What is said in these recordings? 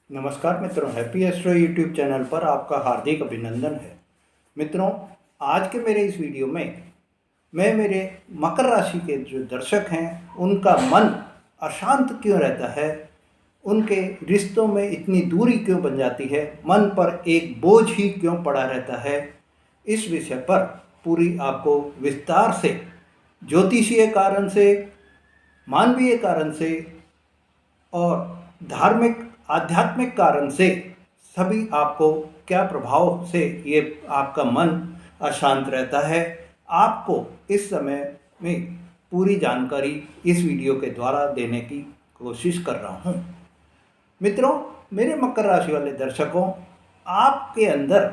नमस्कार मित्रों, happy astro YouTube channel पर आपका हार्दिक अभिनंदन है। मित्रों, आज के मेरे इस वीडियो में मैं मेरे मकर राशि के जो दर्शक हैं उनका मन अशांत क्यों रहता है, उनके रिश्तों में इतनी दूरी क्यों बन जाती है, मन पर एक बोझ ही क्यों पड़ा रहता है, इस विषय पर पूरी आपको विस्तार से ज्योतिषीय कारण से, मानवीय कारण से और धार्मिक आध्यात्मिक कारण से सभी आपको क्या प्रभाव से ये आपका मन अशांत रहता है, आपको इस समय में पूरी जानकारी इस वीडियो के द्वारा देने की कोशिश कर रहा हूँ। मित्रों, मेरे मकर राशि वाले दर्शकों, आपके अंदर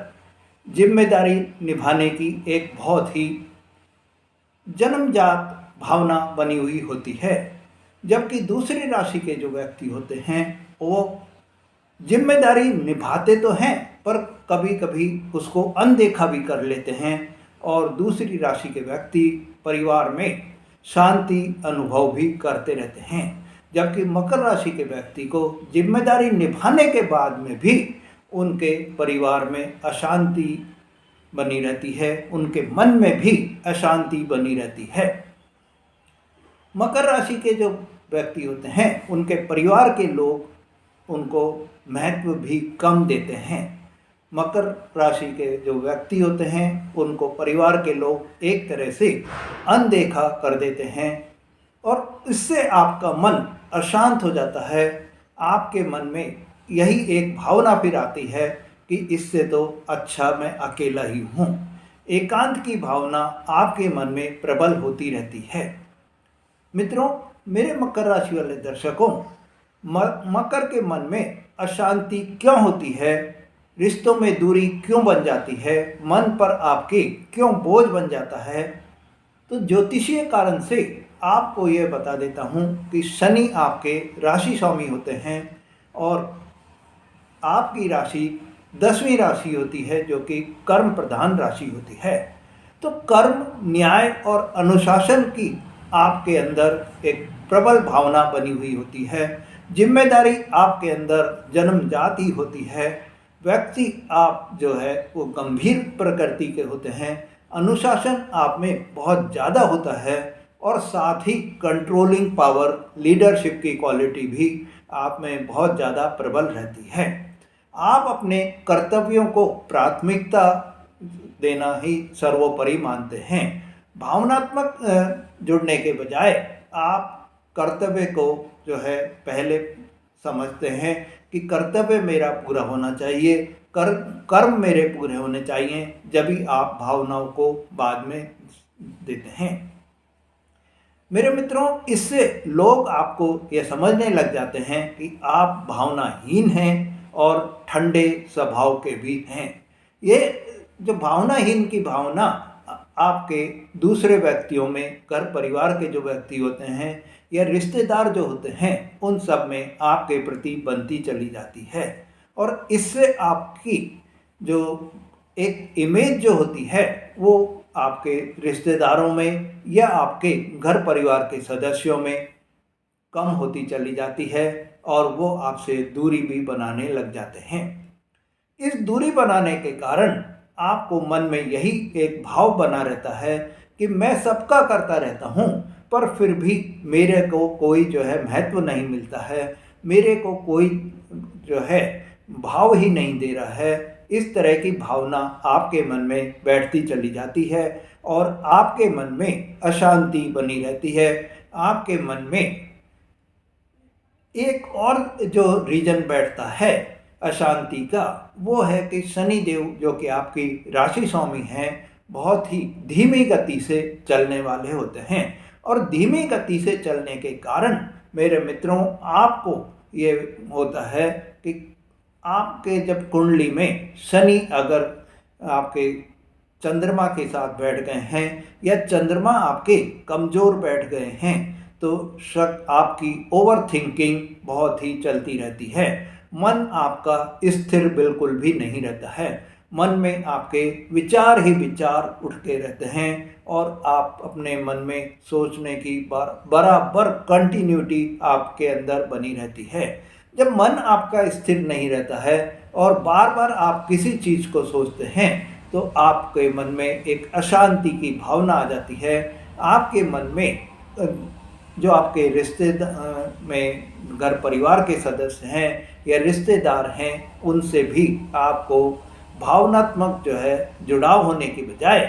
जिम्मेदारी निभाने की एक बहुत ही जन्मजात भावना बनी हुई होती है, जबकि दूसरी राशि के जो व्यक्ति होते हैं वो जिम्मेदारी निभाते तो हैं पर कभी कभी उसको अनदेखा भी कर लेते हैं और दूसरी राशि के व्यक्ति परिवार में शांति अनुभव भी करते रहते हैं, जबकि मकर राशि के व्यक्ति को जिम्मेदारी निभाने के बाद में भी उनके परिवार में अशांति बनी रहती है, उनके मन में भी अशांति बनी रहती है। मकर राशि के जो व्यक्ति होते हैं उनके परिवार के लोग उनको महत्व भी कम देते हैं। मकर राशि के जो व्यक्ति होते हैं उनको परिवार के लोग एक तरह से अनदेखा कर देते हैं और इससे आपका मन अशांत हो जाता है। आपके मन में यही एक भावना फिर आती है कि इससे तो अच्छा मैं अकेला ही हूँ। एकांत की भावना आपके मन में प्रबल होती रहती है। मित्रों, मेरे मकर राशि वाले दर्शकों, मकर के मन में अशांति क्यों होती है, रिश्तों में दूरी क्यों बन जाती है, मन पर आपके क्यों बोझ बन जाता है, तो ज्योतिषीय कारण से आपको यह बता देता हूँ कि शनि आपके राशि स्वामी होते हैं और आपकी राशि 10वीं राशि होती है जो कि कर्म प्रधान राशि होती है। तो कर्म, न्याय और अनुशासन की आपके अंदर एक प्रबल भावना बनी हुई होती है। जिम्मेदारी आपके अंदर जन्मजात ही होती है। व्यक्ति आप जो है वो गंभीर प्रकृति के होते हैं। अनुशासन आप में बहुत ज़्यादा होता है और साथ ही कंट्रोलिंग पावर, लीडरशिप की क्वालिटी भी आप में बहुत ज़्यादा प्रबल रहती है। आप अपने कर्तव्यों को प्राथमिकता देना ही सर्वोपरि मानते हैं। भावनात्मक जुड़ने के बजाय आप कर्तव्य को जो है पहले समझते हैं कि कर्तव्य मेरा पूरा होना चाहिए, कर्म मेरे पूरे होने चाहिए, जब भी आप भावनाओं को बाद में देते हैं। मेरे मित्रों, इससे लोग आपको ये समझने लग जाते हैं कि आप भावनाहीन हैं और ठंडे स्वभाव के भी हैं। ये जो भावनाहीन की भावना आपके दूसरे व्यक्तियों में, घर परिवार के जो व्यक्ति होते हैं या रिश्तेदार जो होते हैं उन सब में आपके प्रति बनती चली जाती है और इससे आपकी जो एक इमेज जो होती है वो आपके रिश्तेदारों में या आपके घर परिवार के सदस्यों में कम होती चली जाती है और वो आपसे दूरी भी बनाने लग जाते हैं। इस दूरी बनाने के कारण आपको मन में यही एक भाव बना रहता है कि मैं सबका करता रहता हूँ पर फिर भी मेरे को कोई जो है महत्व नहीं मिलता है, मेरे को कोई जो है भाव ही नहीं दे रहा है। इस तरह की भावना आपके मन में बैठती चली जाती है और आपके मन में अशांति बनी रहती है। आपके मन में एक और जो रीजन बैठता है अशांति का, वो है कि शनि देव जो कि आपकी राशि स्वामी हैं बहुत ही धीमी गति से चलने वाले होते हैं और धीमी गति से चलने के कारण मेरे मित्रों आपको ये होता है कि आपके जब कुंडली में शनि अगर आपके चंद्रमा के साथ बैठ गए हैं या चंद्रमा आपके कमज़ोर बैठ गए हैं तो आपकी ओवर थिंकिंग बहुत ही चलती रहती है। मन आपका स्थिर बिल्कुल भी नहीं रहता है। मन में आपके विचार ही विचार उठते रहते हैं और आप अपने मन में सोचने की बराबर कंटिन्यूटी आपके अंदर बनी रहती है। जब मन आपका स्थिर नहीं रहता है और बार बार आप किसी चीज़ को सोचते हैं तो आपके मन में एक अशांति की भावना आ जाती है। आपके मन में जो आपके में घर परिवार के सदस्य हैं या रिश्तेदार हैं, उनसे भी आपको भावनात्मक जो है जुड़ाव होने के बजाय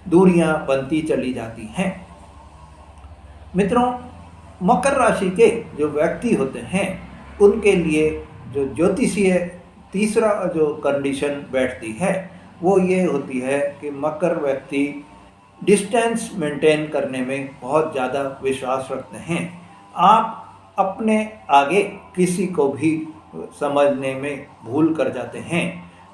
दूरियां बनती चली जाती हैं। मित्रों, मकर राशि के जो व्यक्ति होते हैं उनके लिए जो ज्योतिषीय तीसरा जो कंडीशन बैठती है वो ये होती है कि मकर व्यक्ति डिस्टेंस मेंटेन करने में बहुत ज़्यादा विश्वास रखते हैं। आप अपने आगे किसी को भी समझने में भूल कर जाते हैं।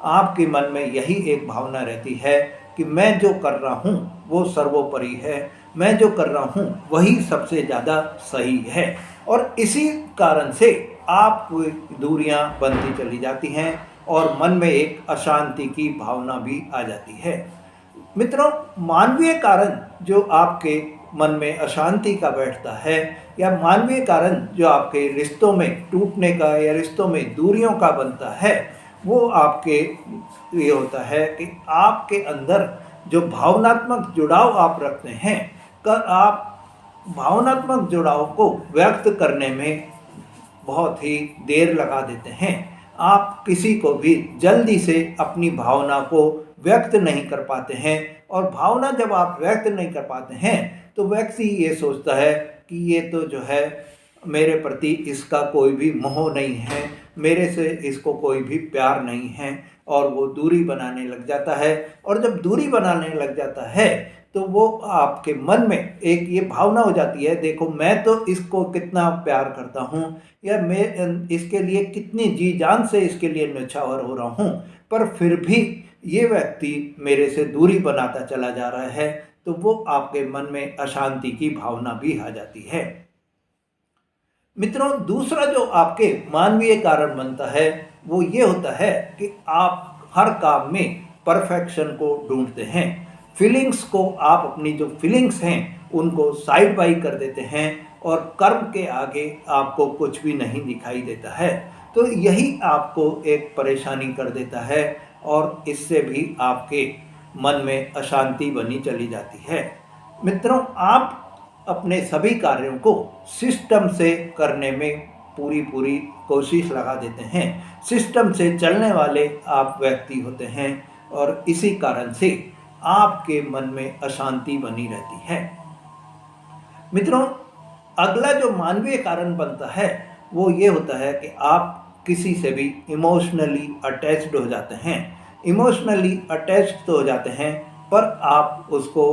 आपके मन में यही एक भावना रहती है कि मैं जो कर रहा हूँ वो सर्वोपरि है, मैं जो कर रहा हूँ वही सबसे ज़्यादा सही है, और इसी कारण से आप दूरियां बनती चली जाती हैं और मन में एक अशांति की भावना भी आ जाती है। मित्रों, मानवीय कारण जो आपके मन में अशांति का बैठता है या मानवीय कारण जो आपके रिश्तों में टूटने का या रिश्तों में दूरियों का बनता है, वो आपके ये होता है कि आपके अंदर जो भावनात्मक जुड़ाव आप रखते हैं, आप भावनात्मक जुड़ाव को व्यक्त करने में बहुत ही देर लगा देते हैं। आप किसी को भी जल्दी से अपनी भावना को व्यक्त नहीं कर पाते हैं, और भावना जब आप व्यक्त नहीं कर पाते हैं तो व्यक्ति ये सोचता है कि ये तो जो है मेरे प्रति इसका कोई भी मोह नहीं है, मेरे से इसको कोई भी प्यार नहीं है, और वो दूरी बनाने लग जाता है। और जब दूरी बनाने लग जाता है तो वो आपके मन में एक ये भावना हो जाती है, देखो मैं तो इसको कितना प्यार करता हूँ, या मैं इसके लिए कितनी जी जान से इसके लिए न्यौछावर हो रहा हूँ, पर फिर भी ये व्यक्ति मेरे से दूरी बनाता चला जा रहा है, तो वो आपके मन में अशांति की भावना भी आ जाती है। मित्रों, दूसरा जो आपके मानवीय कारण बनता है वो ये होता है कि आप हर काम में परफेक्शन को ढूंढते हैं। फीलिंग्स को आप अपनी जो फीलिंग्स हैं उनको साइड बाई कर देते हैं, और कर्म के आगे आपको कुछ भी नहीं दिखाई देता है। तो यही आपको एक परेशानी कर देता है, और इससे भी आपके मन में अशांति बनी चली जाती है। मित्रों, आप अपने सभी कार्यों को सिस्टम से करने में पूरी कोशिश लगा देते हैं। सिस्टम से चलने वाले आप व्यक्ति होते हैं, और इसी कारण से आपके मन में अशांति बनी रहती है। मित्रों, अगला जो मानवीय कारण बनता है वो ये होता है कि आप किसी से भी इमोशनली अटैच्ड हो जाते हैं। इमोशनली अटैच्ड तो हो जाते हैं, पर आप उसको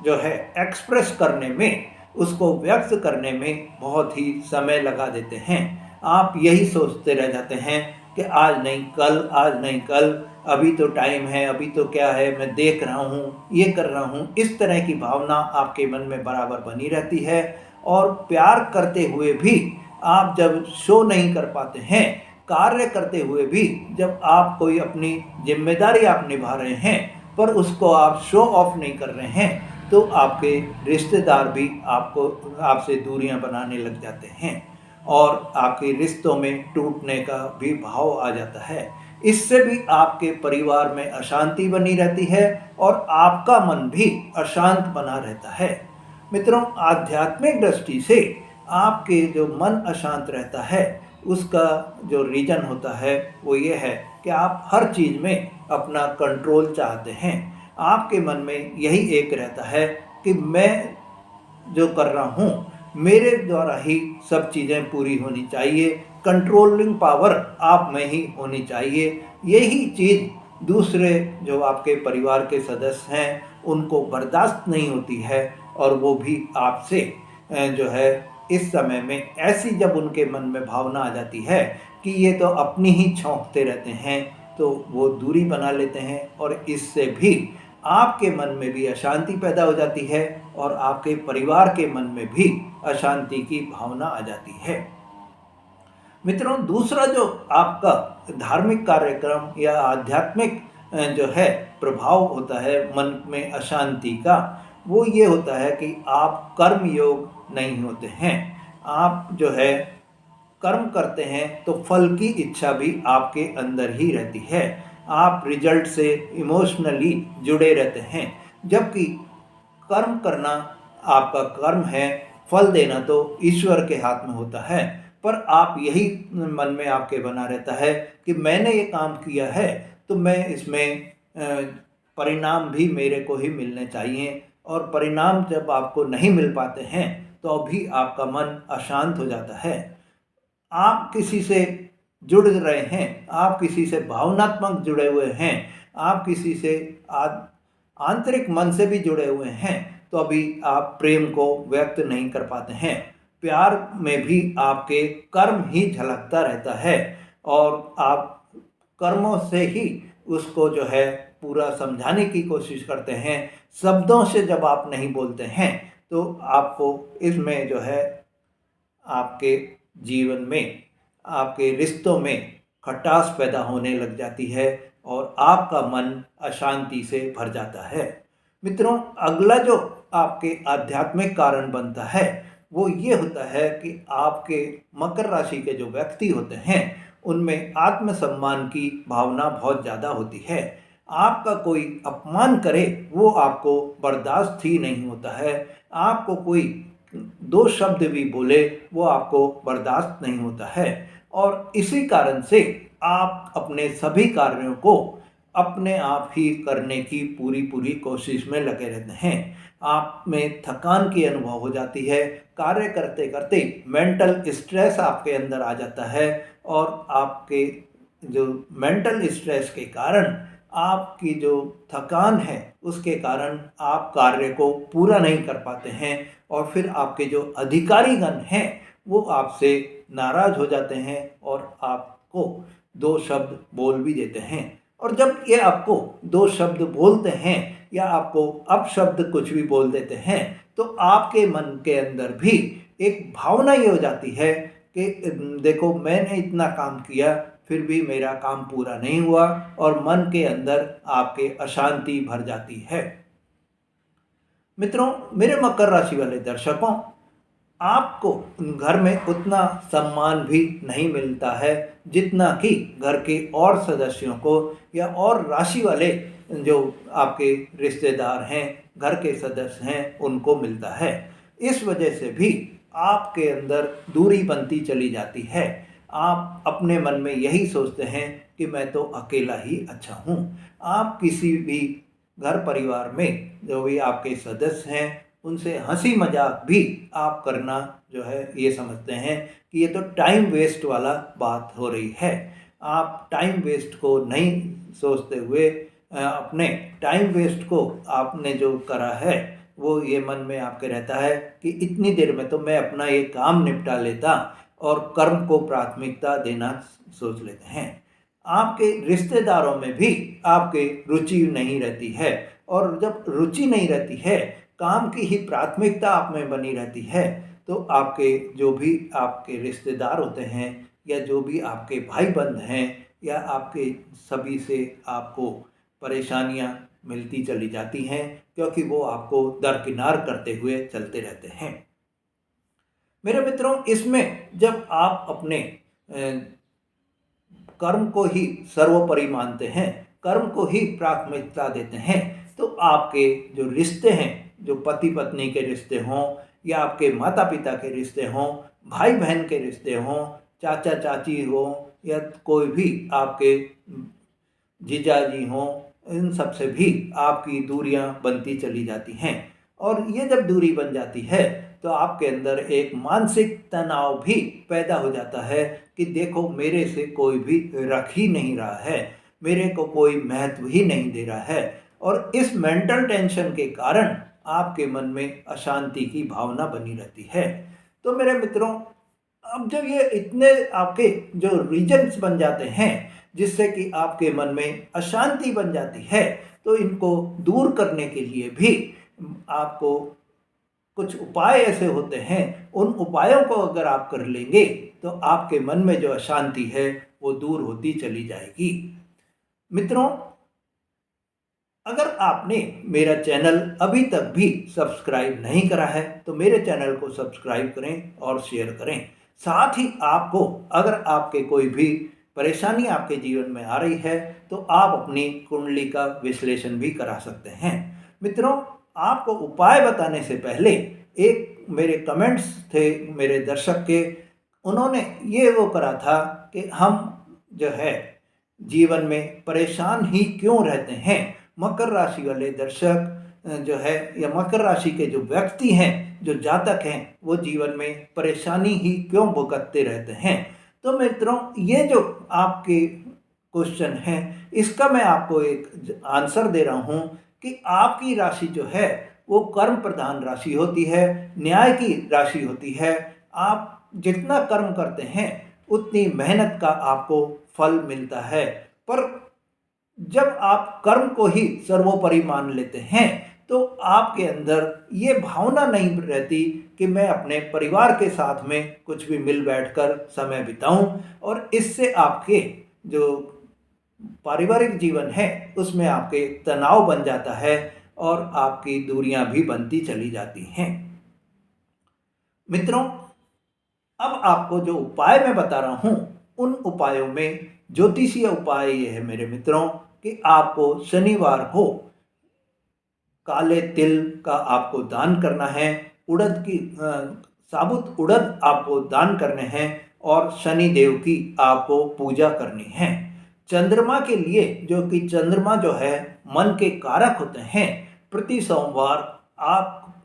जो है एक्सप्रेस करने में, उसको व्यक्त करने में बहुत ही समय लगा देते हैं। आप यही सोचते रह जाते हैं कि आज नहीं कल, आज नहीं कल, अभी तो टाइम है, अभी तो क्या है, मैं देख रहा हूँ, ये कर रहा हूँ। इस तरह की भावना आपके मन में बराबर बनी रहती है। और प्यार करते हुए भी आप जब शो नहीं कर पाते हैं, कार्य करते हुए भी जब आप कोई अपनी जिम्मेदारी आप निभा रहे हैं पर उसको आप शो ऑफ नहीं कर रहे हैं, तो आपके रिश्तेदार भी आपसे दूरियां बनाने लग जाते हैं, और आपके रिश्तों में टूटने का भी भाव आ जाता है। इससे भी आपके परिवार में अशांति बनी रहती है और आपका मन भी अशांत बना रहता है। मित्रों, आध्यात्मिक दृष्टि से आपके जो मन अशांत रहता है उसका जो रीजन होता है वो ये है कि आप हर चीज़ में अपना कंट्रोल चाहते हैं। आपके मन में यही एक रहता है कि मैं जो कर रहा हूँ मेरे द्वारा ही सब चीज़ें पूरी होनी चाहिए, कंट्रोलिंग पावर आप में ही होनी चाहिए। यही चीज़ दूसरे जो आपके परिवार के सदस्य हैं उनको बर्दाश्त नहीं होती है, और वो भी आपसे जो है इस समय में ऐसी जब उनके मन में भावना आ जाती है कि ये तो अपनी ही छौंकते रहते हैं, तो वो दूरी बना लेते हैं, और इससे भी आपके मन में भी अशांति पैदा हो जाती है और आपके परिवार के मन में भी अशांति की भावना आ जाती है। मित्रों, दूसरा जो आपका धार्मिक कार्यक्रम या आध्यात्मिक जो है प्रभाव होता है मन में अशांति का, वो ये होता है कि आप कर्म योग नहीं होते हैं। आप जो है कर्म करते हैं तो फल की इच्छा भी आपके अंदर ही रहती है। आप रिजल्ट से इमोशनली जुड़े रहते हैं, जबकि कर्म करना आपका कर्म है, फल देना तो ईश्वर के हाथ में होता है। पर आप यही मन में आपके बना रहता है कि मैंने ये काम किया है तो मैं इसमें परिणाम भी मेरे को ही मिलने चाहिए, और परिणाम जब आपको नहीं मिल पाते हैं तो अभी आपका मन अशांत हो जाता है। आप किसी से जुड़ रहे हैं, आप किसी से भावनात्मक जुड़े हुए हैं, आप किसी से आंतरिक मन से भी जुड़े हुए हैं, तो अभी आप प्रेम को व्यक्त नहीं कर पाते हैं। प्यार में भी आपके कर्म ही झलकता रहता है, और आप कर्मों से ही उसको जो है पूरा समझाने की कोशिश करते हैं। शब्दों से जब आप नहीं बोलते हैं तो आपको इसमें जो है आपके जीवन में, आपके रिश्तों में खटास पैदा होने लग जाती है और आपका मन अशांति से भर जाता है। मित्रों, अगला जो आपके आध्यात्मिक कारण बनता है वो ये होता है कि आपके मकर राशि के जो व्यक्ति होते हैं उनमें आत्मसम्मान की भावना बहुत ज़्यादा होती है। आपका कोई अपमान करे वो आपको बर्दाश्त ही नहीं होता है। आपको कोई दो शब्द भी बोले वो आपको बर्दाश्त नहीं होता है, और इसी कारण से आप अपने सभी कार्यों को अपने आप ही करने की पूरी पूरी कोशिश में लगे रहते हैं। आप में थकान की अनुभव हो जाती है, कार्य करते करते मेंटल स्ट्रेस आपके अंदर आ जाता है, और आपके जो मेंटल स्ट्रेस के कारण आपकी जो थकान है उसके कारण आप कार्य को पूरा नहीं कर पाते हैं, और फिर आपके जो अधिकारीगण हैं वो आपसे नाराज हो जाते हैं और आपको दो शब्द बोल भी देते हैं। और जब ये आपको दो शब्द बोलते हैं या आपको अपशब्द कुछ भी बोल देते हैं तो आपके मन के अंदर भी एक भावना ये हो जाती है कि देखो मैंने इतना काम किया फिर भी मेरा काम पूरा नहीं हुआ, और मन के अंदर आपके अशांति भर जाती है। मित्रों, मेरे मकर राशि वाले दर्शकों, आपको घर में उतना सम्मान भी नहीं मिलता है जितना कि घर के और सदस्यों को या और राशि वाले जो आपके रिश्तेदार हैं, घर के सदस्य हैं, उनको मिलता है। इस वजह से भी आपके अंदर दूरी बनती चली जाती है। आप अपने मन में यही सोचते हैं कि मैं तो अकेला ही अच्छा हूँ। आप किसी भी घर परिवार में जो भी आपके सदस्य हैं उनसे हंसी मजाक भी आप करना जो है ये समझते हैं कि ये तो टाइम वेस्ट वाला बात हो रही है। आप टाइम वेस्ट को नहीं सोचते हुए अपने टाइम वेस्ट को आपने जो करा है वो ये मन में आपके रहता है कि इतनी देर में तो मैं अपना ये काम निपटा लेता, और कर्म को प्राथमिकता देना सोच लेते हैं। आपके रिश्तेदारों में भी आपके रुचि नहीं रहती है, और जब रुचि नहीं रहती है, काम की ही प्राथमिकता आप में बनी रहती है, तो आपके जो भी आपके रिश्तेदार होते हैं या जो भी आपके भाई बंधु हैं या आपके सभी से आपको परेशानियां मिलती चली जाती हैं, क्योंकि वो आपको दरकिनार करते हुए चलते रहते हैं। मेरे मित्रों, इसमें जब आप अपने कर्म को ही सर्वोपरि मानते हैं, कर्म को ही प्राथमिकता देते हैं, तो आपके जो रिश्ते हैं, जो पति पत्नी के रिश्ते हों या आपके माता पिता के रिश्ते हों, भाई बहन के रिश्ते हों, चाचा चाची हों या कोई भी आपके जीजाजी हों, इन सब से भी आपकी दूरियां बनती चली जाती हैं। और ये जब दूरी बन जाती है तो आपके अंदर एक मानसिक तनाव भी पैदा हो जाता है कि देखो मेरे से कोई भी रख ही नहीं रहा है, मेरे को कोई महत्व ही नहीं दे रहा है, और इस मेंटल टेंशन के कारण आपके मन में अशांति की भावना बनी रहती है। तो मेरे मित्रों, अब जब ये इतने आपके जो रीजन्स बन जाते हैं जिससे कि आपके मन में अशांति बन जाती है, तो इनको दूर करने के लिए भी आपको कुछ उपाय ऐसे होते हैं, उन उपायों को अगर आप कर लेंगे तो आपके मन में जो अशांति है वो दूर होती चली जाएगी। मित्रों, अगर आपने मेरा चैनल अभी तक भी सब्सक्राइब नहीं करा है तो मेरे चैनल को सब्सक्राइब करें और शेयर करें, साथ ही आपको अगर आपके कोई भी परेशानी आपके जीवन में आ रही है तो आप अपनी कुंडली का विश्लेषण भी करा सकते हैं। मित्रों, आपको उपाय बताने से पहले एक मेरे कमेंट्स थे मेरे दर्शक के, उन्होंने ये वो करा था कि हम जो है जीवन में परेशान ही क्यों रहते हैं। मकर राशि वाले दर्शक जो है या मकर राशि के जो व्यक्ति हैं, जो जातक हैं, वो जीवन में परेशानी ही क्यों भुगतते रहते हैं। तो मित्रों, ये जो आपके क्वेश्चन है इसका मैं आपको एक आंसर दे रहा हूँ कि आपकी राशि जो है वो कर्म प्रधान राशि होती है, न्याय की राशि होती है। आप जितना कर्म करते हैं उतनी मेहनत का आपको फल मिलता है। पर जब आप कर्म को ही सर्वोपरि मान लेते हैं तो आपके अंदर ये भावना नहीं रहती कि मैं अपने परिवार के साथ में कुछ भी मिल बैठकर समय बिताऊं, और इससे आपके जो पारिवारिक जीवन है उसमें आपके तनाव बन जाता है और आपकी दूरियां भी बनती चली जाती हैं। मित्रों, अब आपको जो उपाय मैं बता रहा हूं उन उपायों में ज्योतिषीय उपाय ये है मेरे मित्रों कि आपको शनिवार को काले तिल का आपको दान करना है, उड़द की साबुत उड़द आपको दान करने हैं और शनि देव की आपको पूजा करनी है। चंद्रमा के लिए, जो कि चंद्रमा जो है मन के कारक होते हैं, प्रति सोमवार आप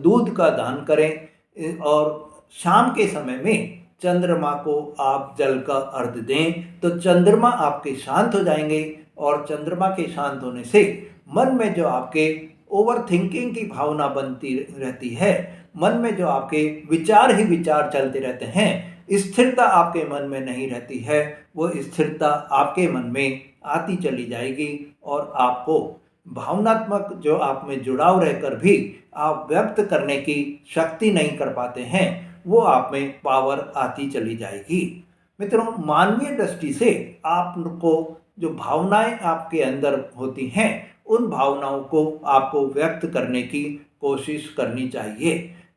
दूध का दान करें और शाम के समय में चंद्रमा को आप जल का अर्घ दें तो चंद्रमा आपके शांत हो जाएंगे, और चंद्रमा के शांत होने से मन में जो आपके ओवर थिंकिंग की भावना बनती रहती है, मन में जो आपके विचार ही विचार चलते रहते हैं, स्थिरता आपके मन में नहीं रहती है, वो स्थिरता आपके मन में आती चली जाएगी और आपको भावनात्मक जो आप में जुड़ाव रहकर भी आप व्यक्त करने की शक्ति नहीं कर पाते हैं, वो आप में पावर आती चली जाएगी। मित्रों, मानवीय दृष्टि से आपको जो भावनाएं आपके अंदर होती हैं उन भावनाओं को आपको व्यक्त करने की कोशिश करनी चाहिए।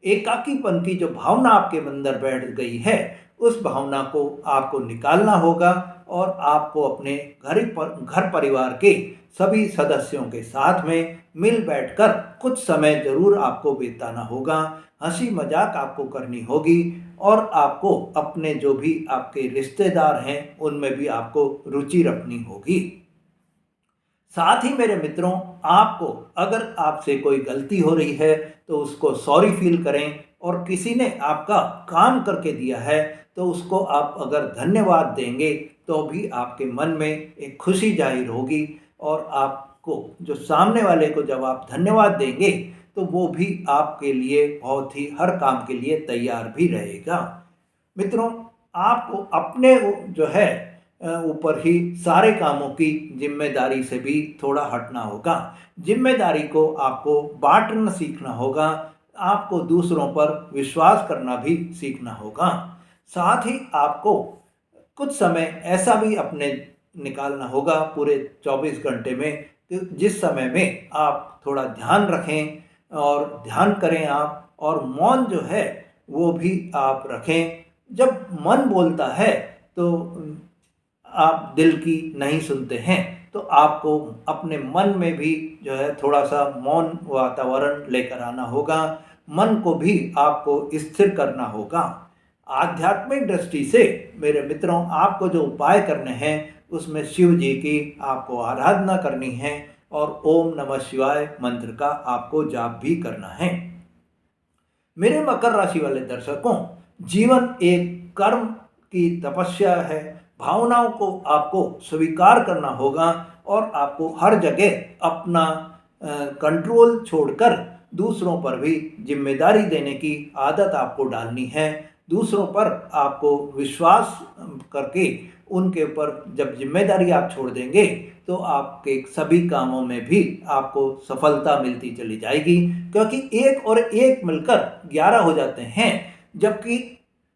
एकाकीपन की जो भावना आपके अंदर बैठ गई है उस भावना को आपको निकालना होगा और आपको अपने घर परिवार के सभी सदस्यों के साथ में मिल बैठकर कुछ समय जरूर आपको बिताना होगा। हंसी मजाक आपको करनी होगी और आपको अपने जो भी आपके रिश्तेदार हैं उनमें भी आपको रुचि रखनी होगी। साथ ही मेरे मित्रों, आपको अगर आपसे कोई गलती हो रही है तो उसको सॉरी फील करें, और किसी ने आपका काम करके दिया है तो उसको आप अगर धन्यवाद देंगे तो भी आपके मन में एक खुशी जाहिर होगी, और आपको जो सामने वाले को जब आप धन्यवाद देंगे तो वो भी आपके लिए बहुत ही हर काम के लिए तैयार भी रहेगा। मित्रों, आपको अपने जो है ऊपर ही सारे कामों की जिम्मेदारी से भी थोड़ा हटना होगा। जिम्मेदारी को आपको बांटना सीखना होगा, आपको दूसरों पर विश्वास करना भी सीखना होगा। साथ ही आपको कुछ समय ऐसा भी अपने निकालना होगा पूरे 24 घंटे में जिस समय में आप थोड़ा ध्यान रखें और ध्यान करें आप, और मौन जो है वो भी आप रखें। जब मन बोलता है तो आप दिल की नहीं सुनते हैं, तो आपको अपने मन में भी जो है थोड़ा सा मौन वातावरण लेकर आना होगा। मन को भी आपको स्थिर करना होगा। आध्यात्मिक दृष्टि से मेरे मित्रों, आपको जो उपाय करने हैं उसमें शिव जी की आपको आराधना करनी है और ओम नमः शिवाय मंत्र का आपको जाप भी करना है। मेरे मकर राशि वाले दर्शकों, जीवन एक कर्म की तपस्या है। भावनाओं को आपको स्वीकार करना होगा और आपको हर जगह अपना कंट्रोल छोड़कर दूसरों पर भी जिम्मेदारी देने की आदत आपको डालनी है। दूसरों पर आपको विश्वास करके उनके ऊपर जब जिम्मेदारी आप छोड़ देंगे तो आपके सभी कामों में भी आपको सफलता मिलती चली जाएगी, क्योंकि एक और एक मिलकर 11 हो जाते हैं, जबकि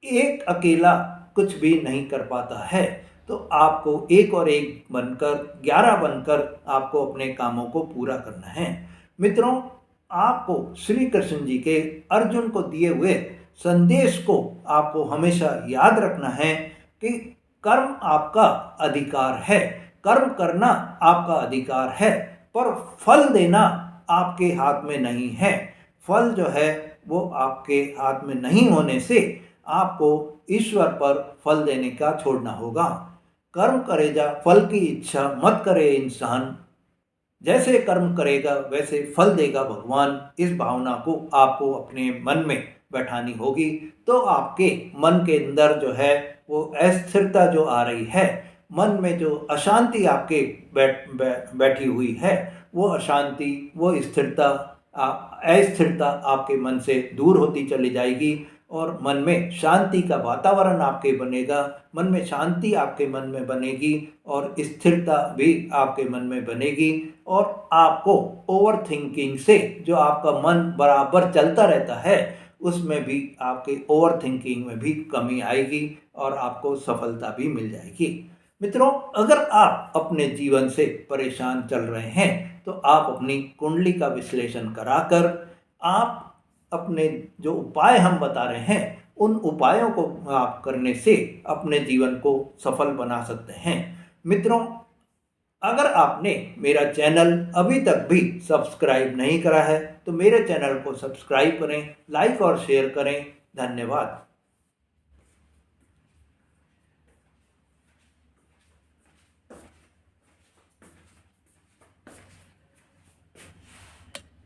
एक अकेला कुछ भी नहीं कर पाता है। तो आपको एक और एक बनकर 11 बनकर आपको अपने कामों को पूरा करना है। मित्रों, आपको श्री कृष्ण जी के अर्जुन को दिए हुए संदेश को आपको हमेशा याद रखना है कि कर्म आपका अधिकार है, कर्म करना आपका अधिकार है, पर फल देना आपके हाथ में नहीं है। फल जो है वो आपके हाथ में नहीं होने से आपको ईश्वर पर फल देने का छोड़ना होगा। कर्म करेगा फल की इच्छा मत करे इंसान, जैसे कर्म करेगा वैसे फल देगा भगवान। इस भावना को आपको अपने मन में बैठानी होगी, तो आपके मन के अंदर जो है वो अस्थिरता जो आ रही है, मन में जो अशांति आपके बैठी हुई है, वो अशांति, वो स्थिरता, अस्थिरता आपके मन से दूर होती चली जाएगी और मन में शांति का वातावरण आपके बनेगा। मन में शांति आपके मन में बनेगी और स्थिरता भी आपके मन में बनेगी, और आपको ओवर थिंकिंग से, जो आपका मन बराबर चलता रहता है, उसमें भी आपके ओवर थिंकिंग में भी कमी आएगी और आपको सफलता भी मिल जाएगी। मित्रों, अगर आप अपने जीवन से परेशान चल रहे हैं तो आप अपनी कुंडली का विश्लेषण कराकर आप अपने जो उपाय हम बता रहे हैं उन उपायों को आप करने से अपने जीवन को सफल बना सकते हैं। मित्रों, अगर आपने मेरा चैनल अभी तक भी सब्सक्राइब नहीं करा है तो मेरे चैनल को सब्सक्राइब करें, लाइक और शेयर करें। धन्यवाद।